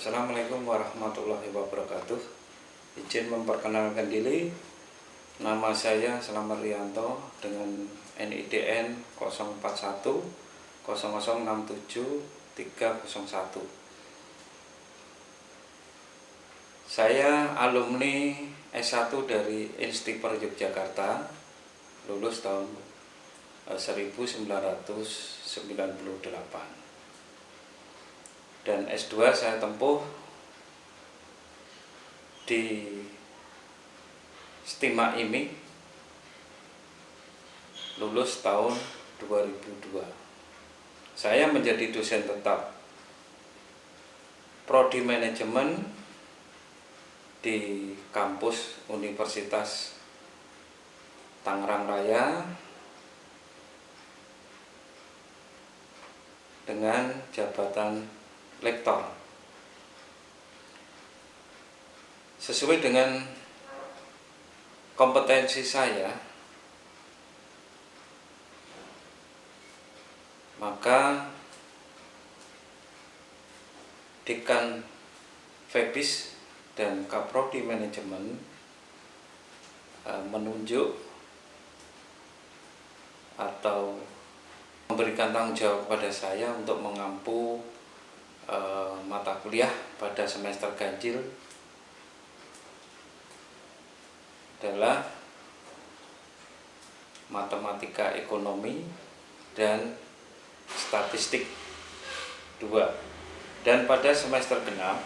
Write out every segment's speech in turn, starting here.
Assalamualaikum warahmatullahi wabarakatuh. Izin memperkenalkan diri. Nama saya Selamat Rianto dengan NIDN 041 0067 301. Saya alumni S1 dari Instiper Yogyakarta, lulus tahun 1998. Dan S2 saya tempuh di Stima IMI, lulus tahun 2002. Saya menjadi dosen tetap Prodi Manajemen di kampus Universitas Tangerang Raya dengan jabatan lektor. Sesuai dengan kompetensi saya, maka Dekan FEBIS dan Kaprodi Manajemen menunjuk atau memberikan tanggung jawab kepada saya untuk mengampu mata kuliah pada semester ganjil adalah matematika ekonomi dan statistik 2. Dan pada semester genap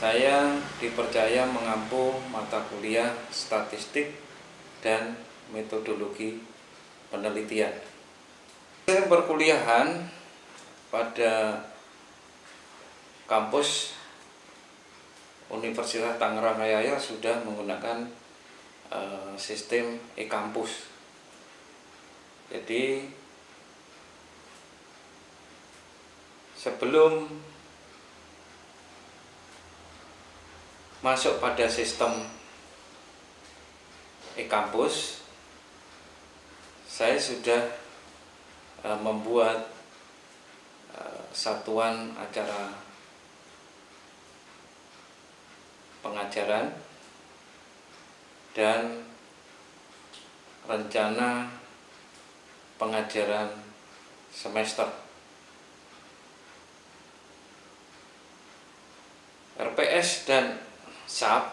saya dipercaya mengampu mata kuliah statistik dan metodologi penelitian. Perkuliahan pada kampus Universitas Tangerang Raya sudah menggunakan sistem e-kampus. Jadi sebelum masuk pada sistem e-kampus, saya sudah membuat satuan acara pengajaran dan rencana pengajaran semester. RPS dan SAP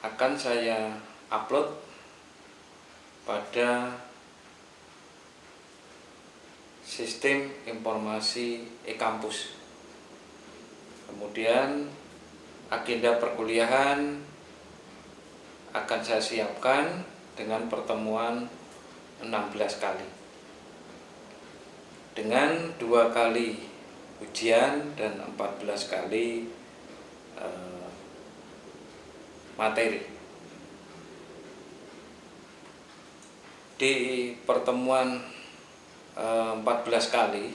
akan saya upload pada sistem informasi e-kampus. Kemudian agenda perkuliahan akan saya siapkan dengan pertemuan 16 kali dengan 2 kali ujian dan 14 kali materi. Di pertemuan 14 kali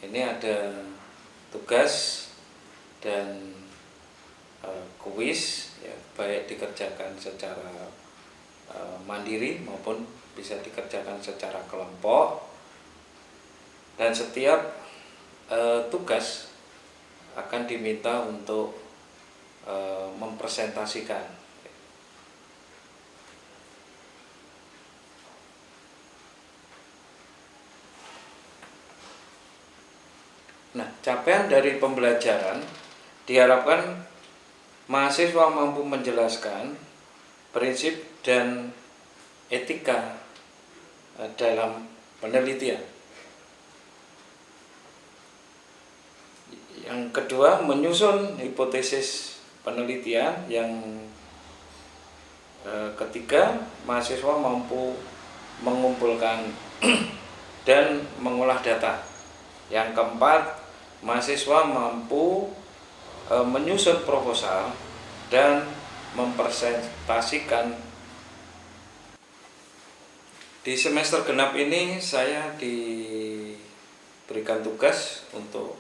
ini ada tugas dan kuis, ya, baik dikerjakan secara mandiri maupun bisa dikerjakan secara kelompok, dan setiap tugas akan diminta untuk mempresentasikan. Nah, capaian dari pembelajaran diharapkan mahasiswa mampu menjelaskan prinsip dan etika dalam penelitian. Yang kedua, menyusun hipotesis penelitian. Yang ketiga, mahasiswa mampu mengumpulkan dan mengolah data. Yang keempat, mahasiswa mampu menyusun proposal dan mempresentasikan. Di semester genap ini saya diberikan tugas untuk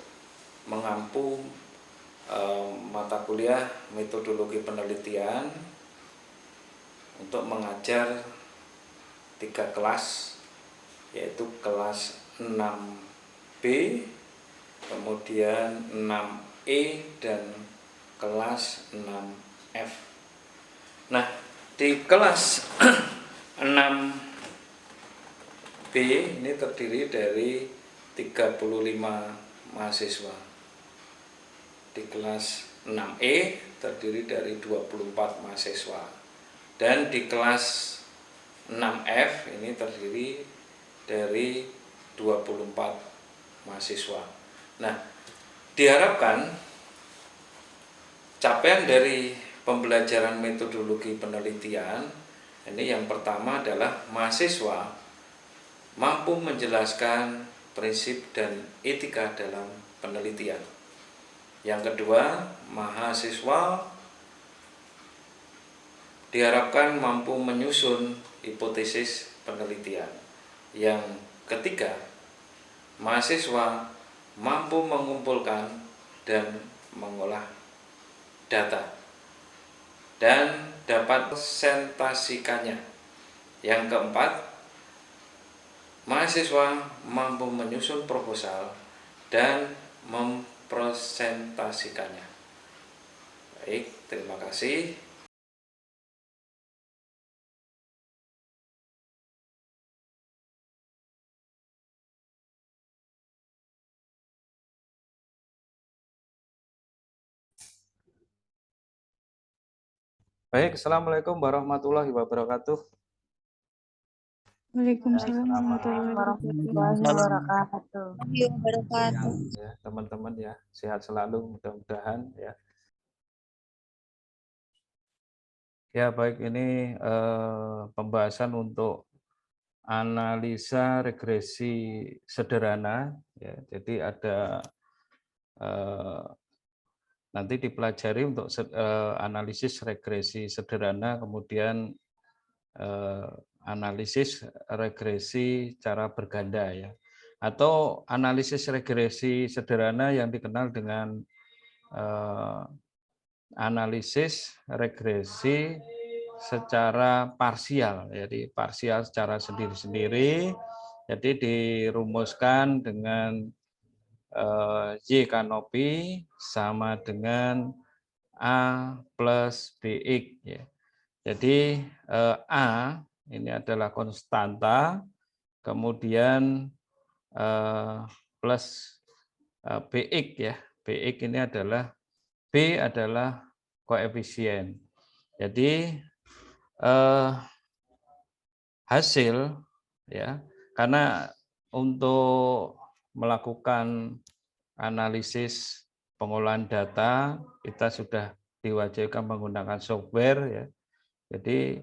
mengampu mata kuliah metodologi penelitian untuk mengajar 3 kelas, yaitu kelas 6B, kemudian 6E, dan kelas 6F. Nah, di kelas 6B ini terdiri dari 35 mahasiswa. Di kelas 6E terdiri dari 24 mahasiswa. Dan di kelas 6F ini terdiri dari 24 mahasiswa. Nah, diharapkan capaian dari pembelajaran metodologi penelitian ini yang pertama adalah mahasiswa mampu menjelaskan prinsip dan etika dalam penelitian. Yang kedua, mahasiswa diharapkan mampu menyusun hipotesis penelitian. Yang ketiga, mahasiswa mampu mengumpulkan dan mengolah data dan dapat presentasikannya. Yang keempat, mahasiswa mampu menyusun proposal dan mempresentasikannya. Baik, terima kasih. Baik, Assalamualaikum warahmatullahi wabarakatuh. Waalaikumsalam warahmatullahi wabarakatuh. Ya, teman-teman ya, sehat selalu mudah-mudahan ya. Ya, baik, ini pembahasan untuk analisa regresi sederhana ya. Jadi ada nanti dipelajari untuk analisis regresi sederhana, kemudian analisis regresi cara berganda ya, atau analisis regresi sederhana yang dikenal dengan analisis regresi secara parsial. Jadi parsial secara sendiri-sendiri, jadi dirumuskan dengan Y kanopi sama dengan A plus BX ya. Jadi A ini adalah konstanta, kemudian plus BX ya. BX ini adalah B adalah koefisien. Jadi hasil ya, karena untuk melakukan analisis pengolahan data kita sudah diwajibkan menggunakan software ya. Jadi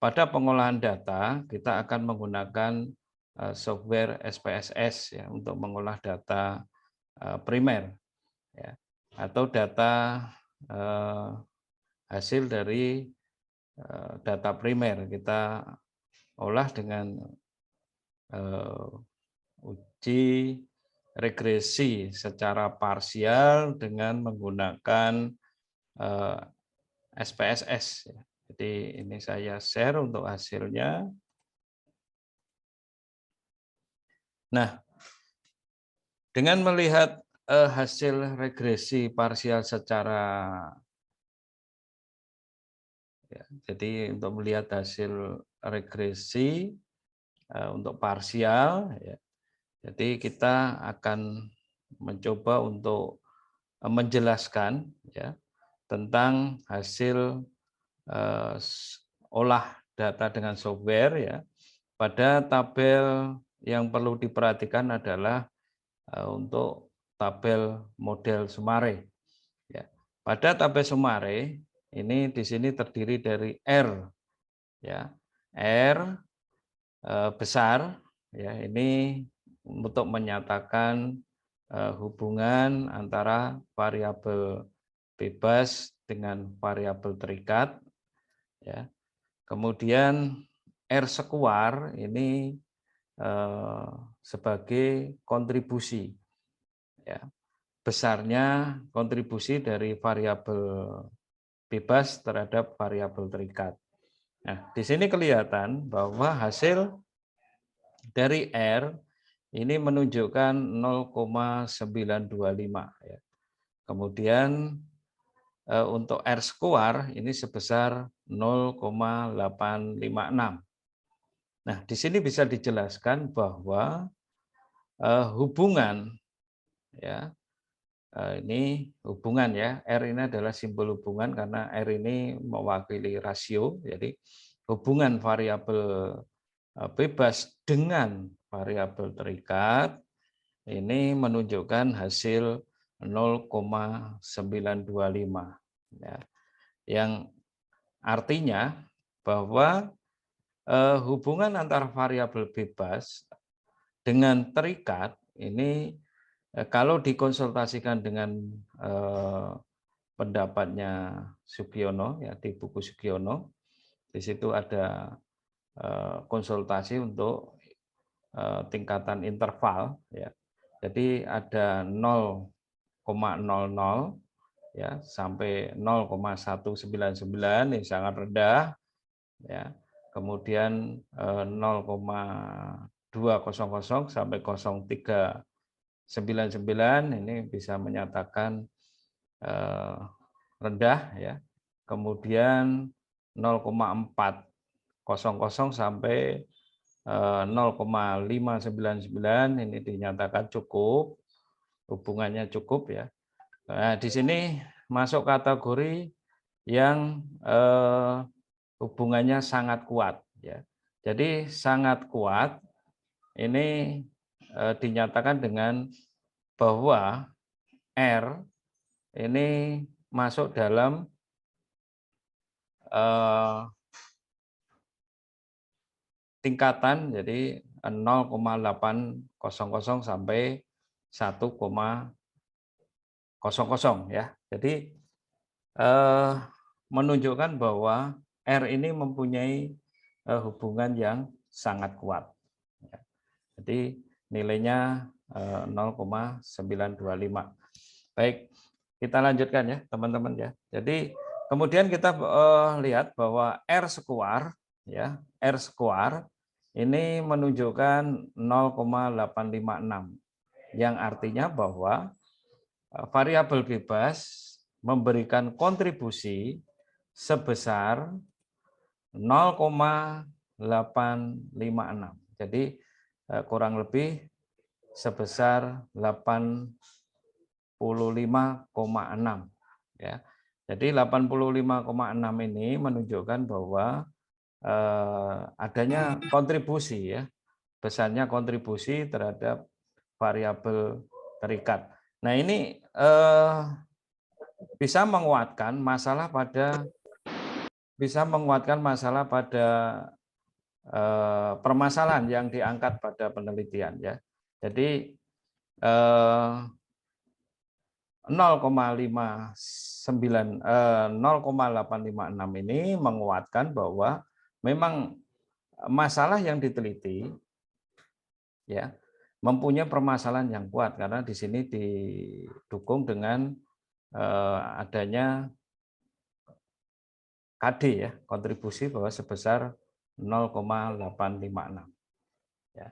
pada pengolahan data kita akan menggunakan software SPSS ya untuk mengolah data primer ya, atau data hasil dari data primer kita olah dengan uji regresi secara parsial dengan menggunakan SPSS. Jadi ini saya share untuk hasilnya. Nah, dengan melihat hasil regresi parsial secara ya, jadi untuk melihat hasil regresi untuk parsial ya, jadi kita akan mencoba untuk menjelaskan ya tentang hasil olah data dengan software ya. Pada tabel yang perlu diperhatikan adalah untuk tabel model Sumare ya. Pada tabel Sumare ini di sini terdiri dari R ya. R besar ya, ini untuk menyatakan hubungan antara variabel bebas dengan variabel terikat ya. Kemudian R sekuar ini sebagai kontribusi ya. Besarnya kontribusi dari variabel bebas terhadap variabel terikat. Nah, di sini kelihatan bahwa hasil dari R ini menunjukkan 0,925 ya. Kemudian untuk R square ini sebesar 0,856. Nah, di sini bisa dijelaskan bahwa hubungan ya, ini hubungan ya, R ini adalah simbol hubungan karena R ini mewakili rasio, jadi hubungan variabel bebas dengan variabel terikat ini menunjukkan hasil 0,925 ya, yang artinya bahwa hubungan antara variabel bebas dengan terikat ini kalau dikonsultasikan dengan pendapatnya Sugiono ya di buku Sugiono, di situ ada konsultasi untuk tingkatan interval ya. Jadi ada 0,00 ya sampai 0,199 ini sangat rendah ya. Kemudian 0,200 sampai 0,399 ini bisa menyatakan rendah ya. Kemudian 0,400 sampai 0,599 ini dinyatakan cukup, hubungannya cukup ya. Nah, di sini masuk kategori yang hubungannya sangat kuat ya. Jadi sangat kuat ini dinyatakan dengan bahwa R ini masuk dalam tingkatan jadi 0,800 sampai 1,00 ya. Jadi menunjukkan bahwa R ini mempunyai hubungan yang sangat kuat. Jadi nilainya 0,925. Baik, kita lanjutkan ya teman-teman ya. Jadi kemudian kita lihat bahwa R square ya, R square ini menunjukkan 0,856 yang artinya bahwa variabel bebas memberikan kontribusi sebesar 0,856. Jadi kurang lebih sebesar 85,6 ya. Jadi 85,6 ini menunjukkan bahwa adanya kontribusi ya, besarnya kontribusi terhadap variabel terikat. Nah, ini bisa menguatkan masalah pada permasalahan yang diangkat pada penelitian ya. Jadi 0,856 ini menguatkan bahwa memang masalah yang diteliti ya mempunyai permasalahan yang kuat karena di sini didukung dengan adanya KD ya, kontribusi bahwa sebesar 0,856 ya.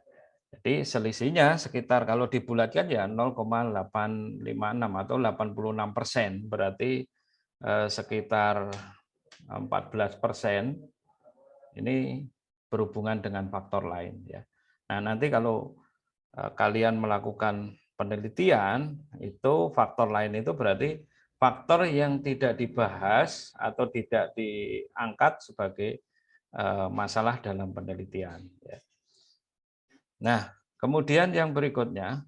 Jadi selisihnya sekitar kalau dibulatkan ya 0,856 atau 86%, berarti sekitar 14% ini berhubungan dengan faktor lain ya. Nah, nanti kalau kalian melakukan penelitian itu faktor lain itu berarti faktor yang tidak dibahas atau tidak diangkat sebagai masalah dalam penelitian ya. Nah, kemudian yang berikutnya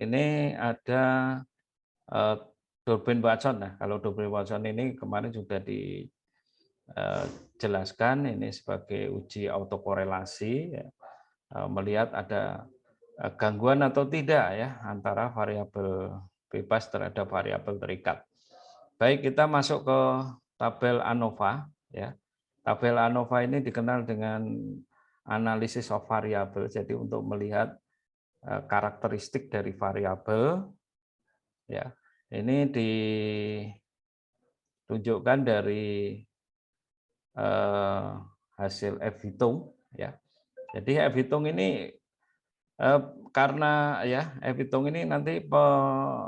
ini ada Durbin-Watson. Nah, kalau Durbin-Watson ini kemarin sudah dijelaskan ini sebagai uji autokorelasi ya. Melihat ada gangguan atau tidak ya antara variabel bebas terhadap variabel terikat. Baik, kita masuk ke tabel ANOVA ya. Tabel ANOVA ini dikenal dengan analisis of variable. Jadi untuk melihat karakteristik dari variabel ya. Ini ditunjukkan dari hasil F hitung ya. Jadi F-hitung ini karena ya F-hitung ini nanti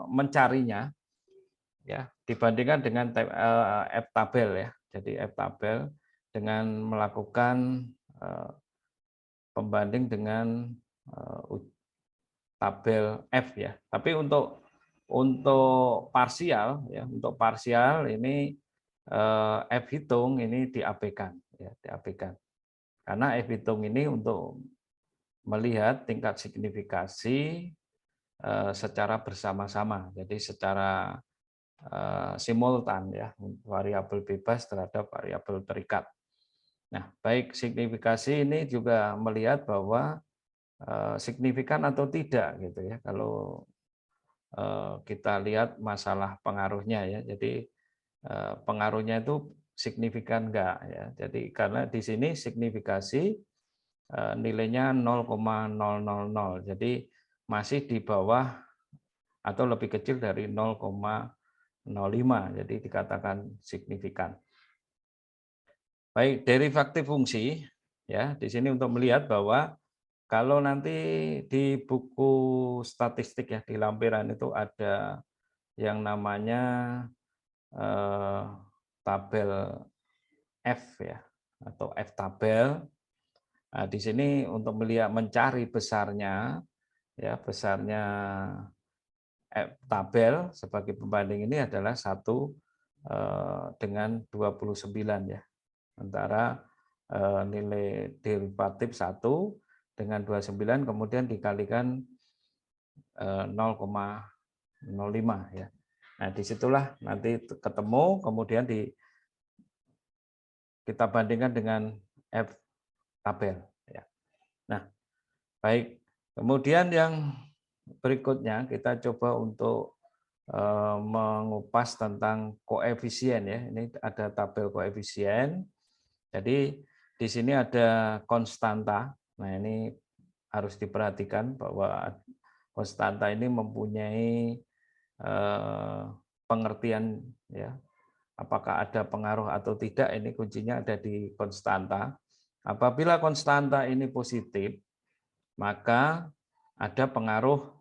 mencarinya ya dibandingkan dengan F-tabel ya. Jadi F-tabel dengan melakukan pembanding dengan tabel F ya. Tapi untuk parsial ya, untuk parsial ini F-hitung ini diabaikan ya, diabaikan. Karena F-hitung ini untuk melihat tingkat signifikasi secara bersama-sama. Jadi secara simultan ya, variabel bebas terhadap variabel terikat. Nah, baik signifikasi ini juga melihat bahwa signifikan atau tidak gitu ya. Kalau kita lihat masalah pengaruhnya ya. Jadi pengaruhnya itu signifikan enggak ya. Jadi karena di sini signifikasi nilainya 0,000. Jadi masih di bawah atau lebih kecil dari 0,05. Jadi dikatakan signifikan. Baik, derivatif fungsi ya, di sini untuk melihat bahwa kalau nanti di buku statistik ya di lampiran itu ada yang namanya tabel F ya atau F tabel. Nah, di sini untuk melihat mencari besarnya ya besarnya F tabel sebagai pembanding ini adalah 1 dengan 29 ya. Antara nilai derivatif 1 dengan 29 kemudian dikalikan 0,05 ya. Nah, disitulah nanti ketemu kemudian kita bandingkan dengan F tabel ya. Nah, baik. Kemudian yang berikutnya kita coba untuk mengupas tentang koefisien ya. Ini ada tabel koefisien. Jadi di sini ada konstanta. Nah, ini harus diperhatikan bahwa konstanta ini mempunyai pengertian ya. Apakah ada pengaruh atau tidak, ini kuncinya ada di konstanta. Apabila konstanta ini positif, maka ada pengaruh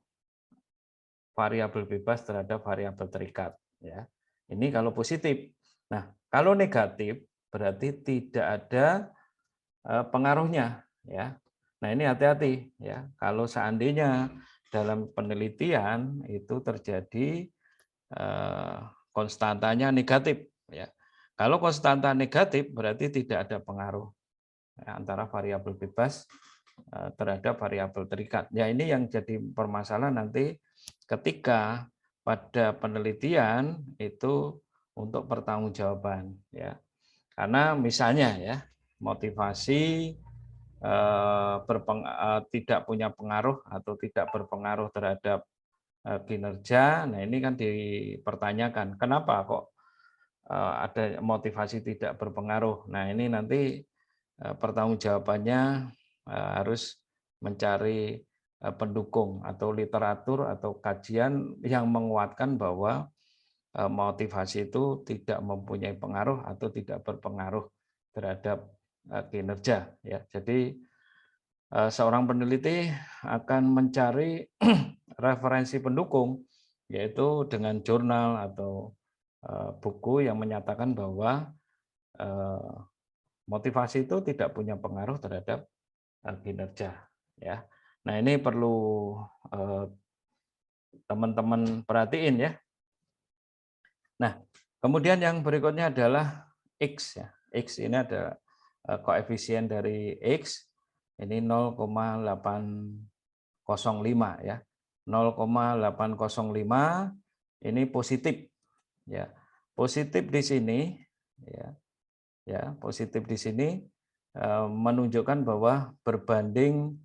variabel bebas terhadap variabel terikat ya. Ini kalau positif. Nah, kalau negatif berarti tidak ada pengaruhnya ya. Nah, ini hati-hati ya. Kalau seandainya dalam penelitian itu terjadi konstantanya negatif ya. Kalau konstanta negatif berarti tidak ada pengaruh ya, antara variabel bebas terhadap variabel terikat. Ya, ini yang jadi permasalahan nanti ketika pada penelitian itu untuk pertanggungjawaban ya. Karena misalnya ya motivasi tidak punya pengaruh atau tidak berpengaruh terhadap kinerja. Nah, ini kan dipertanyakan, kenapa kok ada motivasi tidak berpengaruh. Nah, ini nanti pertanggungjawabannya harus mencari pendukung atau literatur atau kajian yang menguatkan bahwa motivasi itu tidak mempunyai pengaruh atau tidak berpengaruh terhadap kinerja ya. Jadi seorang peneliti akan mencari referensi pendukung yaitu dengan jurnal atau buku yang menyatakan bahwa motivasi itu tidak punya pengaruh terhadap kinerja ya. Nah, ini perlu teman-teman perhatiin ya. Nah, kemudian yang berikutnya adalah X ya. X ini ada koefisien dari X ini 0,805 ya. 0,805 ini positif ya. Positif di sini ya. Ya, positif di sini menunjukkan bahwa berbanding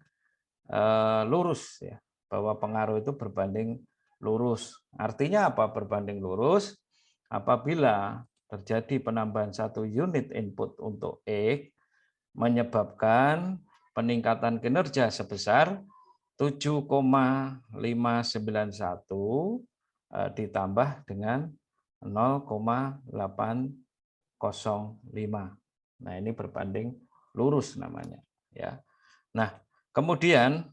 lurus ya. Bahwa pengaruh itu berbanding lurus. Artinya apa berbanding lurus? Apabila terjadi penambahan 1 unit input untuk X menyebabkan peningkatan kinerja sebesar 7,591 ditambah dengan 0,805. Nah, ini berbanding lurus namanya ya. Nah, kemudian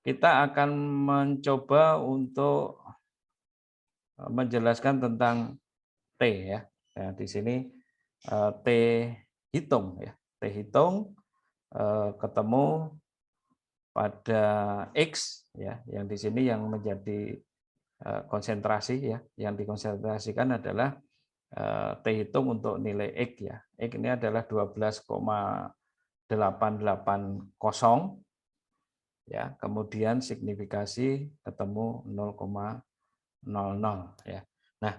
kita akan mencoba untuk menjelaskan tentang T ya. Nah, di sini T hitung ya. T hitung ketemu pada X ya, yang di sini yang menjadi konsentrasi ya, yang dikonsentrasikan adalah T hitung untuk nilai X ya. X ini adalah 12,880 ya, kemudian signifikasi ketemu 0,00 ya. Nah,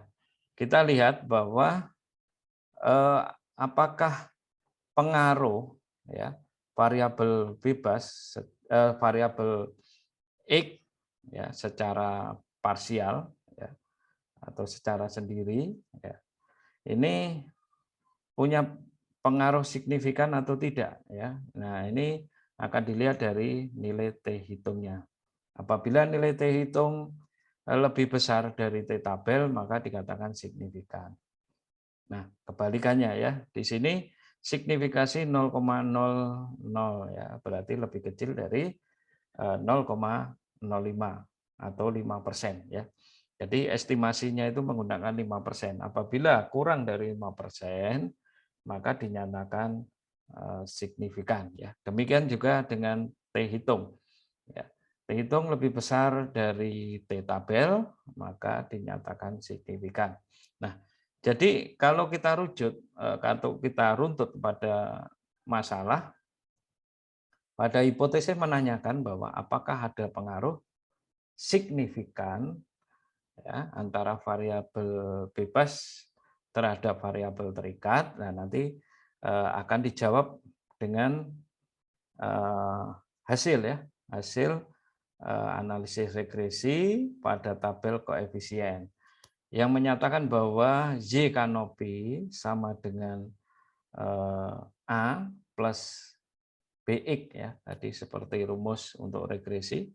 kita lihat bahwa apakah pengaruh ya variabel bebas variabel X ya secara parsial ya atau secara sendiri ya, ini punya pengaruh signifikan atau tidak ya. Nah, ini akan dilihat dari nilai T hitungnya. Apabila nilai T hitung lebih besar dari T tabel, maka dikatakan signifikan. Nah, kebalikannya ya. Di sini signifikasi 0,00 ya, berarti lebih kecil dari 0,05 atau 5% ya. Jadi estimasinya itu menggunakan 5%. Apabila kurang dari 5%, maka dinyatakan signifikan ya. Demikian juga dengan T hitung. Ya. T hitung lebih besar dari T tabel, maka dinyatakan signifikan. Nah, jadi kalau kita rujuk atau kita runtut pada masalah, pada hipotesis menanyakan bahwa apakah ada pengaruh signifikan ya, antara variabel bebas terhadap variabel terikat. Nah, nanti akan dijawab dengan hasil ya, hasil analisis regresi pada tabel koefisien yang menyatakan bahwa Y kanopi sama dengan A plus BX ya, tadi seperti rumus untuk regresi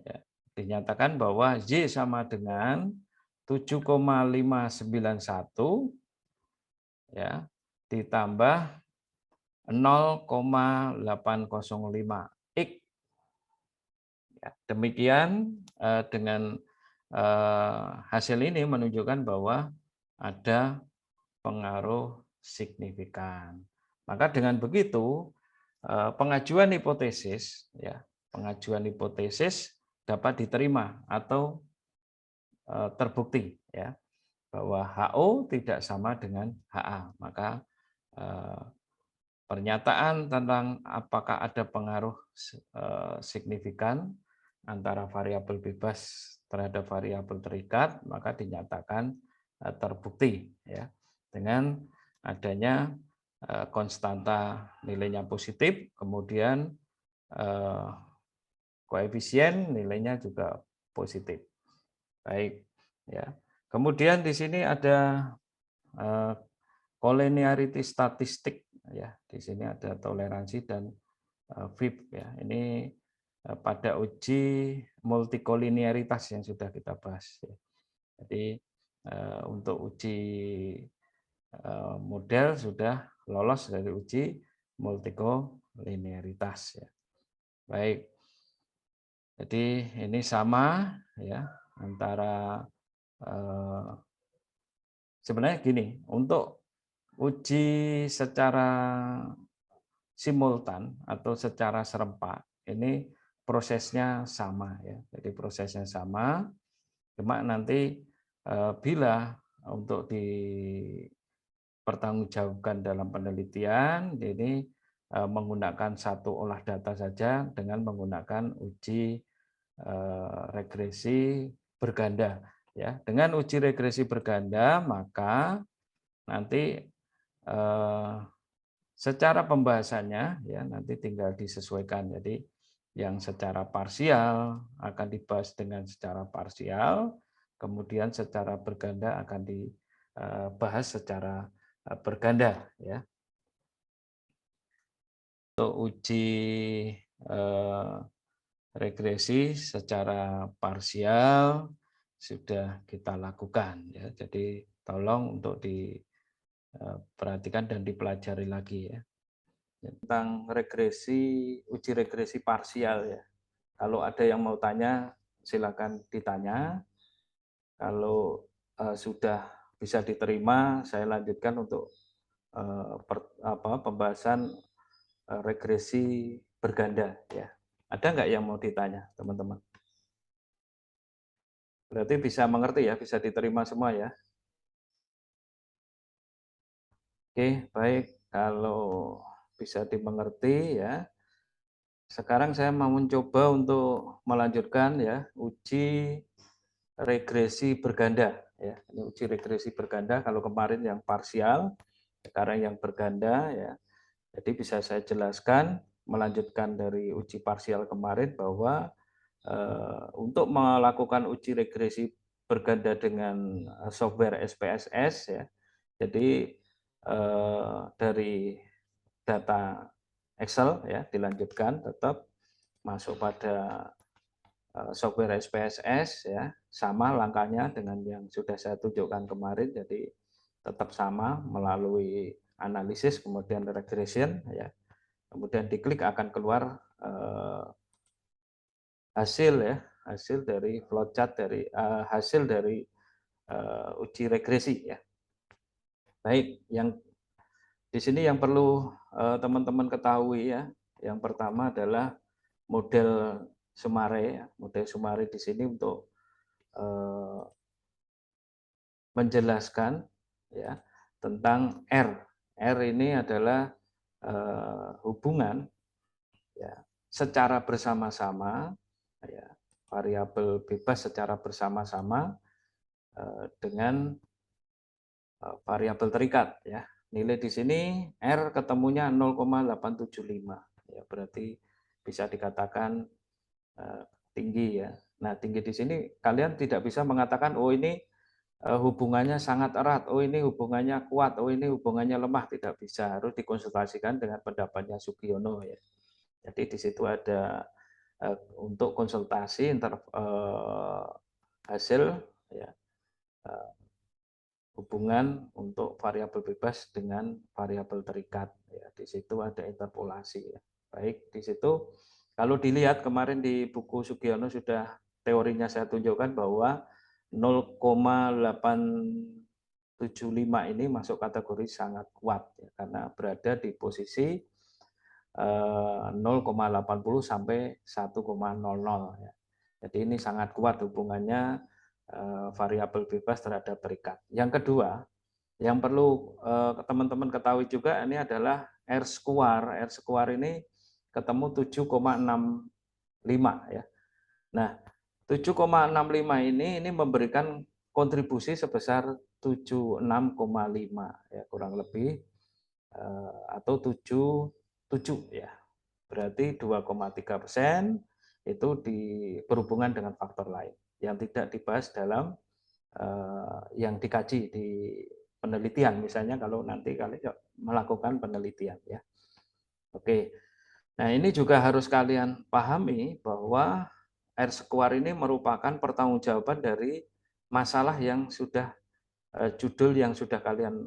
ya, dinyatakan bahwa Y sama dengan 7,591 ya ditambah 0,805 X. Ya, demikian dengan hasil ini menunjukkan bahwa ada pengaruh signifikan. Maka dengan begitu pengajuan hipotesis ya, pengajuan hipotesis dapat diterima atau terbukti ya bahwa HO tidak sama dengan HA. Maka pernyataan tentang apakah ada pengaruh signifikan antara variabel bebas terhadap variabel terikat, maka dinyatakan terbukti ya dengan adanya konstanta nilainya positif, kemudian koefisien nilainya juga positif. Baik ya. Kemudian di sini ada collinearity statistik ya. Di sini ada toleransi dan VIP ya. Ini pada uji multikolinearitas yang sudah kita bahas ya. Jadi untuk uji model sudah lolos dari uji multikolinearitas ya. Baik. Jadi ini sama ya antara sebenarnya gini, untuk uji secara simultan atau secara serempak ini prosesnya sama ya. Jadi prosesnya sama, cuma nanti bila untuk dipertanggungjawabkan dalam penelitian ini menggunakan satu olah data saja dengan menggunakan uji regresi berganda ya. Dengan uji regresi berganda maka nanti secara pembahasannya ya nanti tinggal disesuaikan. Jadi yang secara parsial akan dibahas dengan secara parsial, kemudian secara berganda akan dibahas secara berganda ya. Untuk uji regresi secara parsial sudah kita lakukan ya. Jadi tolong untuk diperhatikan dan dipelajari lagi ya. tentang uji regresi parsial ya. Kalau ada yang mau tanya, silakan ditanya. Kalau sudah bisa diterima, saya lanjutkan untuk pembahasan regresi berganda ya. Ada nggak yang mau ditanya, teman-teman? Berarti bisa mengerti ya, bisa diterima semua ya. Oke, baik. Kalau bisa dimengerti ya. Sekarang saya mau mencoba untuk melanjutkan ya uji regresi berganda ya. Ini uji regresi berganda, kalau kemarin yang parsial, sekarang yang berganda ya. Jadi bisa saya jelaskan melanjutkan dari uji parsial kemarin bahwa untuk melakukan uji regresi berganda dengan software SPSS ya. Jadi dari data Excel ya dilanjutkan tetap masuk pada software SPSS ya, sama langkahnya dengan yang sudah saya tunjukkan kemarin, jadi tetap sama melalui analisis kemudian regression ya. Kemudian diklik akan keluar hasil ya, hasil dari flowchart dari hasil dari uji regresi ya. Baik, yang di sini yang perlu teman-teman ketahui ya, yang pertama adalah model Sumare ya. Model Sumare di sini untuk menjelaskan ya tentang R. R ini adalah hubungan ya secara bersama-sama ya, variabel bebas secara bersama-sama dengan variabel terikat ya. Nilai di sini R ketemunya 0,875 ya, berarti bisa dikatakan tinggi ya. Nah, tinggi di sini kalian tidak bisa mengatakan oh ini hubungannya sangat erat, oh ini hubungannya kuat, oh ini hubungannya lemah, tidak bisa, harus dikonsultasikan dengan pendapatnya Sugiono ya. Jadi di situ ada untuk konsultasi hasil ya, hubungan untuk variabel bebas dengan variabel terikat ya. Di situ ada interpolasi ya. Baik, di situ kalau dilihat kemarin di buku Sugiono sudah teorinya saya tunjukkan bahwa 0,875 ini masuk kategori sangat kuat ya, karena berada di posisi 0,80 sampai 1,00 ya. Jadi ini sangat kuat hubungannya variabel bebas terhadap terikat. Yang kedua, yang perlu teman-teman ketahui juga ini adalah R square. R square ini ketemu 7,65 ya. Nah, 7,65 ini memberikan kontribusi sebesar 76,5 ya, kurang lebih atau 77 ya. Berarti 2,3% itu berhubungan dengan faktor lain yang tidak dibahas dalam yang dikaji di penelitian, misalnya kalau nanti kalian melakukan penelitian ya. Oke. Nah, ini juga harus kalian pahami bahwa R square ini merupakan pertanggungjawaban dari masalah yang sudah judul yang sudah kalian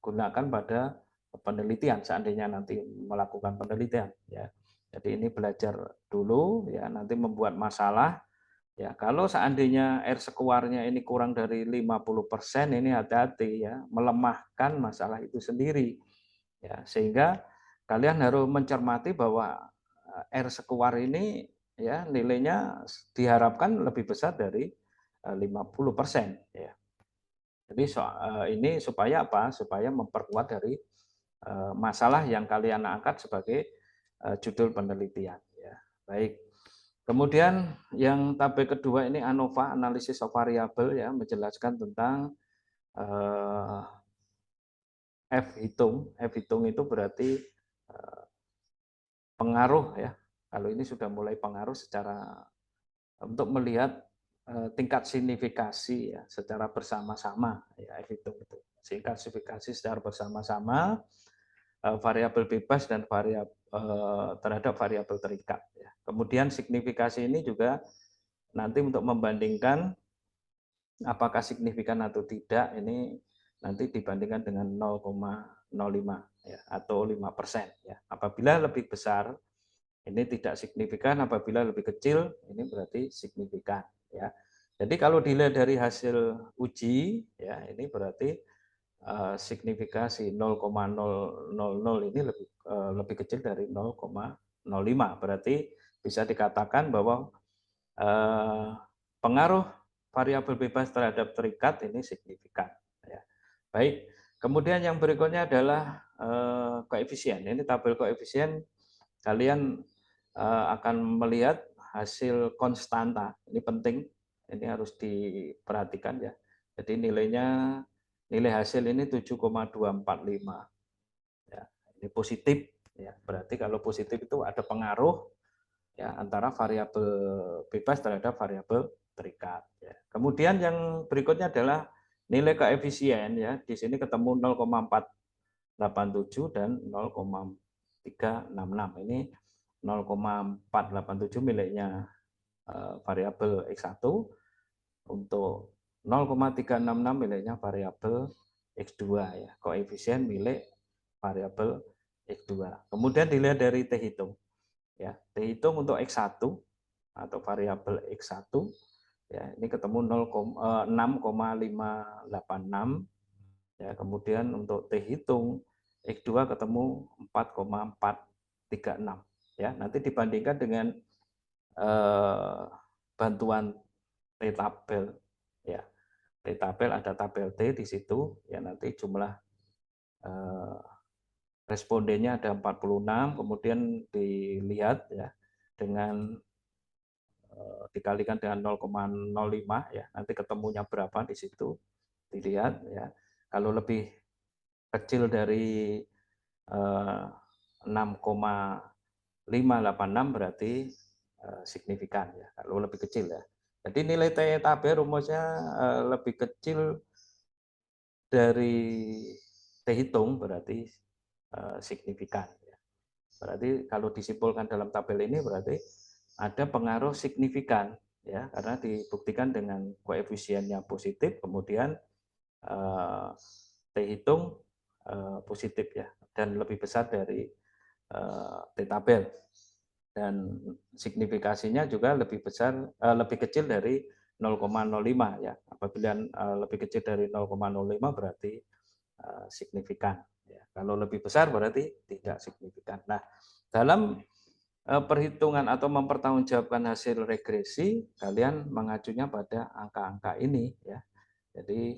gunakan pada penelitian seandainya nanti melakukan penelitian ya. Jadi ini belajar dulu ya, nanti membuat masalah ya. Kalau seandainya R square-nya ini kurang dari 50%, ini hati-hati ya, melemahkan masalah itu sendiri ya, sehingga kalian harus mencermati bahwa R square ini ya nilainya diharapkan lebih besar dari 50% ya. Jadi ini supaya apa? Supaya memperkuat dari masalah yang kalian angkat sebagai judul penelitian ya. Baik. Kemudian yang tabel kedua ini ANOVA, analisis of variable ya, menjelaskan tentang F hitung. F hitung itu berarti pengaruh ya. Kalau ini sudah mulai pengaruh secara untuk melihat tingkat signifikasi ya secara bersama-sama ya, F hitung itu. Tingkat signifikasi secara bersama-sama variabel bebas dan variabel terhadap variabel terikat ya. Kemudian signifikasi ini juga nanti untuk membandingkan apakah signifikan atau tidak, ini nanti dibandingkan dengan 0,05 ya, atau 5%. Ya. Apabila lebih besar, ini tidak signifikan. Apabila lebih kecil, ini berarti signifikan. Ya. Jadi kalau dilihat dari hasil uji, ya ini berarti signifikasi 0,000 ini lebih kecil dari 0,05. Berarti bisa dikatakan bahwa pengaruh variabel bebas terhadap terikat ini signifikan. Ya. Baik, kemudian yang berikutnya adalah koefisien. Ini tabel koefisien, kalian akan melihat hasil konstanta. Ini penting, ini harus diperhatikan ya. Jadi nilai hasil ini 7,245. Ya, ini positif ya. Berarti kalau positif itu ada pengaruh ya antara variabel bebas terhadap variabel terikat. Ya. Kemudian yang berikutnya adalah nilai koefisien ya. Di sini ketemu 0,487 dan 0,366. Ini 0,487 miliknya variabel X1, untuk 0,366 miliknya variabel X2 ya. Koefisien milik variabel X2. Kemudian dilihat dari T hitung. Ya, T hitung untuk X1 atau variabel X1 ya, ini ketemu 6,586 ya. Kemudian untuk T hitung X2 ketemu 4,436 ya. Nanti dibandingkan dengan bantuan T tabel ya. T tabel ada tabel T di situ ya, nanti jumlah respondennya ada 46, kemudian dilihat ya dengan dikalikan dengan 0,05 ya, nanti ketemunya berapa di situ dilihat ya. Kalau lebih kecil dari 6,586 berarti signifikan ya, kalau lebih kecil ya. Jadi nilai T tabel rumusnya lebih kecil dari T hitung berarti signifikan ya. Berarti kalau disimpulkan dalam tabel ini berarti ada pengaruh signifikan ya, karena dibuktikan dengan koefisiennya positif, kemudian T hitung positif ya, dan lebih besar dari T tabel, dan signifikasinya juga lebih besar, lebih kecil dari 0,05 ya. Apabila lebih kecil dari 0,05 berarti signifikan ya. Kalau lebih besar berarti tidak signifikan. Nah, dalam perhitungan atau mempertanggungjawabkan hasil regresi, kalian mengacunya pada angka-angka ini ya. Jadi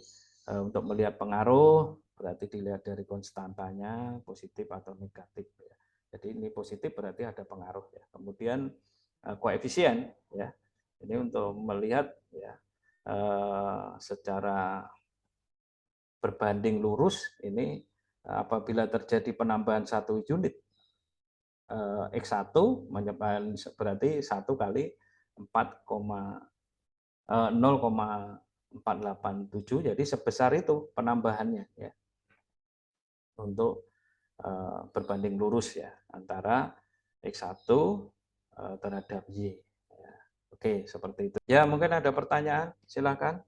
untuk melihat pengaruh berarti dilihat dari konstantanya positif atau negatif ya. Jadi ini positif berarti ada pengaruh ya. Kemudian koefisien ya. Ini untuk melihat ya secara berbanding lurus, ini apabila terjadi penambahan 1 unit X1 berarti 1 kali 0,487, jadi sebesar itu penambahannya ya, untuk berbanding lurus ya antara X1 terhadap Y ya. Oke, seperti itu ya. Mungkin ada pertanyaan, silakan.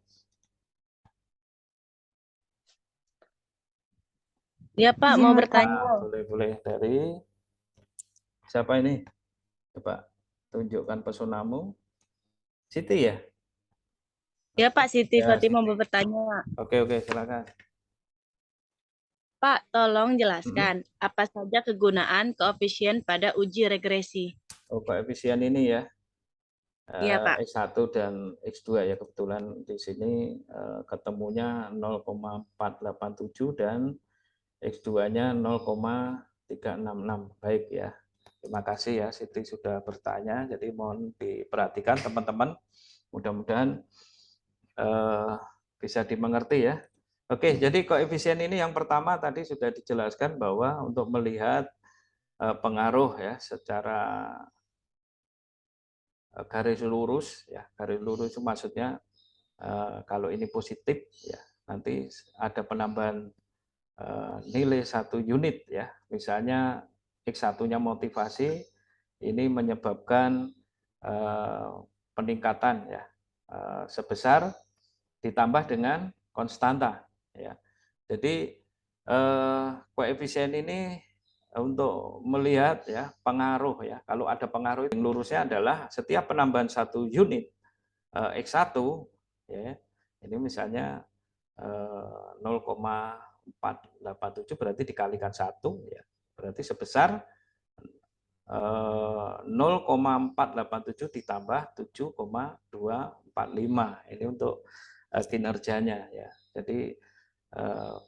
Ya Pak, mau bertanya. Boleh dari siapa ini? Coba tunjukkan pesonamu. Siti ya? Ya Pak, Siti Ya, Fatimah Siti. mau bertanya. Oke, silakan. Pak, tolong jelaskan apa saja kegunaan koefisien pada uji regresi. Oh, koefisien ini ya. Iya Pak. X1 dan X2 ya, kebetulan di sini ketemunya 0,487 dan X2-nya 0,366. Baik ya. Terima kasih ya Siti sudah bertanya. Jadi mohon diperhatikan teman-teman. Mudah-mudahan bisa dimengerti ya. Oke, jadi koefisien ini yang pertama tadi sudah dijelaskan bahwa untuk melihat pengaruh ya secara garis lurus ya. Garis lurus itu maksudnya kalau ini positif ya, nanti ada penambahan nilai 1 unit ya. Misalnya X1-nya motivasi, ini menyebabkan peningkatan ya sebesar ditambah dengan konstanta ya. Jadi koefisien ini untuk melihat ya pengaruh ya. Kalau ada pengaruh, yang lurusnya adalah setiap penambahan 1 unit X1 ya. Ini misalnya 0,487 berarti dikalikan 1 ya. Berarti sebesar 0,487 ditambah 7,245. Ini untuk kinerjanya ya. Jadi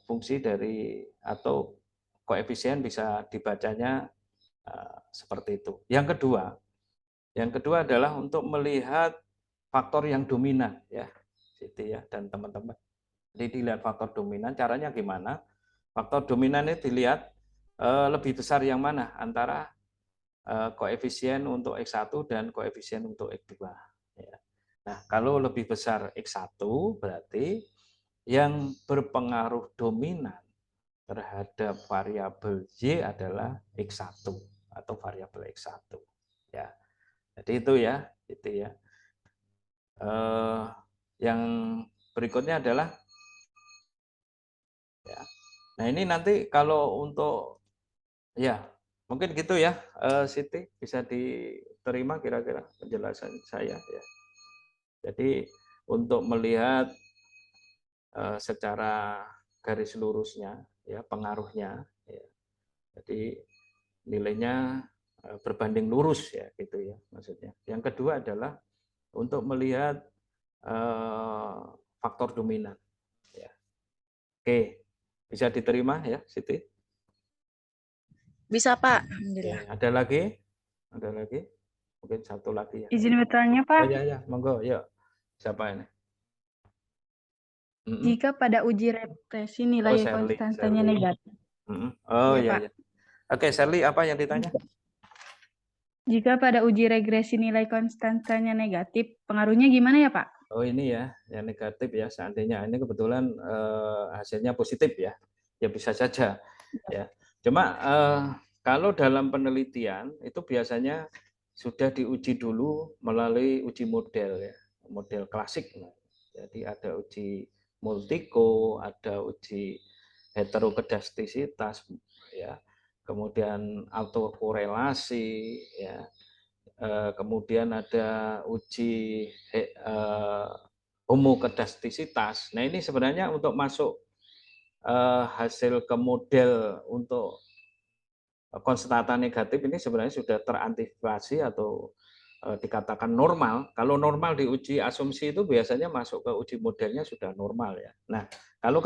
fungsi dari atau koefisien bisa dibacanya seperti itu. Yang kedua adalah untuk melihat faktor yang dominan ya, Siti ya dan teman-teman. Jadi dilihat faktor dominan, caranya gimana? Faktor dominan ini dilihat lebih besar yang mana antara koefisien untuk X1 dan koefisien untuk X2. Ya. Nah, kalau lebih besar X1 berarti yang berpengaruh dominan terhadap variabel Y adalah X1 atau variabel X1. Ya. Jadi itu ya. Yang berikutnya adalah ya. Nah, ini nanti kalau untuk ya, mungkin gitu ya, Siti, bisa diterima kira-kira penjelasan saya ya. Jadi untuk melihat secara garis lurusnya ya pengaruhnya ya. Jadi nilainya berbanding lurus ya gitu ya maksudnya. Yang kedua adalah untuk melihat faktor dominan ya. Oke, bisa diterima ya Siti? Bisa, Pak. Oke, Alhamdulillah. ada lagi? Ada lagi? Mungkin satu lagi ya. Izin bertanya, Oh Pak. ya, monggo, yuk. Siapa ini? Jika pada uji represi nilai Shirley, konstantanya Shirley. negatif. Oh Ya, iya, Pak. ya. Oke, Shirley, apa yang ditanya? Jika pada uji regresi nilai konstantanya negatif, pengaruhnya gimana ya, Pak? Oh ini ya, yang negatif ya. Seandainya ini kebetulan hasilnya positif ya, ya bisa saja ya. Cuma kalau dalam penelitian itu biasanya sudah diuji dulu melalui uji model ya, model klasik. Jadi ada uji multiko, ada uji heterokedastisitas ya, kemudian autokorelasi ya, kemudian ada uji homokedastisitas. Nah ini sebenarnya untuk masuk hasil ke model untuk konstanta negatif ini sebenarnya sudah terantisipasi atau dikatakan normal. Kalau normal di uji asumsi itu biasanya masuk ke uji modelnya sudah normal ya. Nah kalau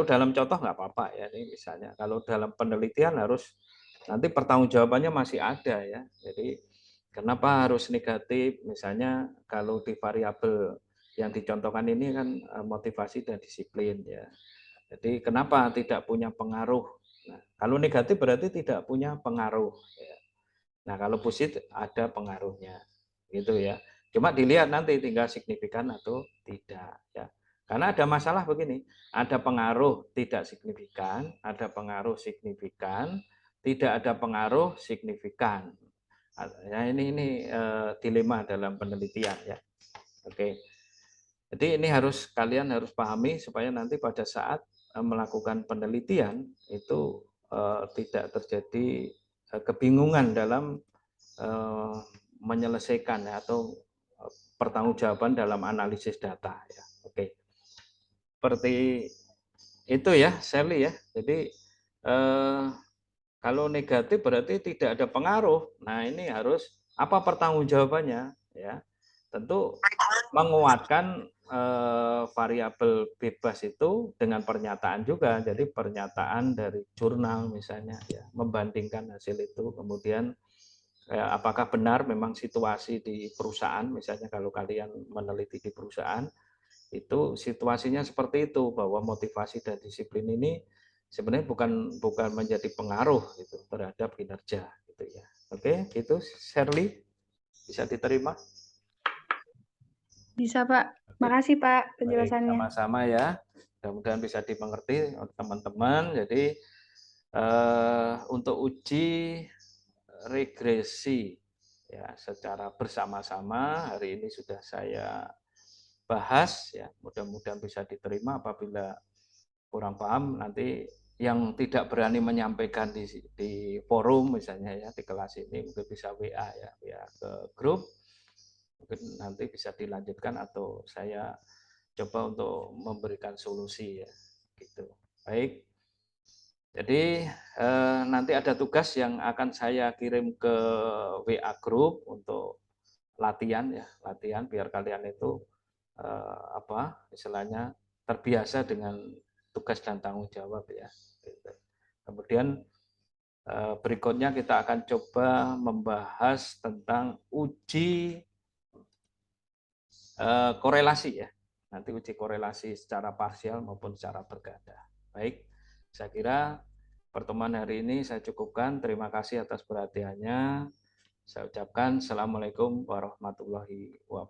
dalam contoh nggak apa-apa ya ini misalnya. Kalau dalam penelitian harus nanti pertanggungjawabannya masih ada ya. Jadi kenapa harus negatif? Misalnya kalau di variabel yang dicontohkan ini kan motivasi dan disiplin ya. Jadi kenapa tidak punya pengaruh? Nah, kalau negatif berarti tidak punya pengaruh. Ya. Nah kalau positif ada pengaruhnya, gitu ya. Cuma dilihat nanti tinggal signifikan atau tidak ya. Karena ada masalah begini, ada pengaruh tidak signifikan, ada pengaruh signifikan, tidak ada pengaruh signifikan. Ya, ini dilema dalam penelitian ya. Oke. Jadi ini kalian harus pahami supaya nanti pada saat melakukan penelitian itu tidak terjadi kebingungan dalam menyelesaikan ya, atau pertanggungjawaban dalam analisis data ya. Oke. Seperti itu ya, Sally ya. Jadi kalau negatif berarti tidak ada pengaruh. Nah, ini harus apa pertanggungjawabannya ya. Tentu menguatkan variabel bebas itu dengan pernyataan juga. Jadi pernyataan dari jurnal misalnya ya, membandingkan hasil itu, kemudian apakah benar memang situasi di perusahaan, misalnya kalau kalian meneliti di perusahaan itu situasinya seperti itu, bahwa motivasi dan disiplin ini sebenarnya bukan menjadi pengaruh gitu terhadap kinerja gitu ya. Oke, itu Shirley bisa diterima. Bisa, Pak. Makasih, Pak, Baik, penjelasannya. sama-sama ya. Mudah-mudahan bisa dimengerti oleh teman-teman. Jadi untuk uji regresi ya secara bersama-sama hari ini sudah saya bahas ya. Mudah-mudahan bisa diterima. Apabila kurang paham nanti yang tidak berani menyampaikan di forum misalnya ya, di kelas ini mungkin bisa WA ya, WA ke grup, mungkin nanti bisa dilanjutkan atau saya coba untuk memberikan solusi ya, gitu. Baik. Jadi nanti ada tugas yang akan saya kirim ke WA grup untuk latihan ya, latihan biar kalian itu istilahnya terbiasa dengan tugas dan tanggung jawab ya. Gitu. Kemudian berikutnya kita akan coba membahas tentang uji korelasi ya. Nanti uji korelasi secara parsial maupun secara berganda. Baik, saya kira pertemuan hari ini saya cukupkan. Terima kasih atas perhatiannya. Saya ucapkan Assalamualaikum warahmatullahi wabarakatuh.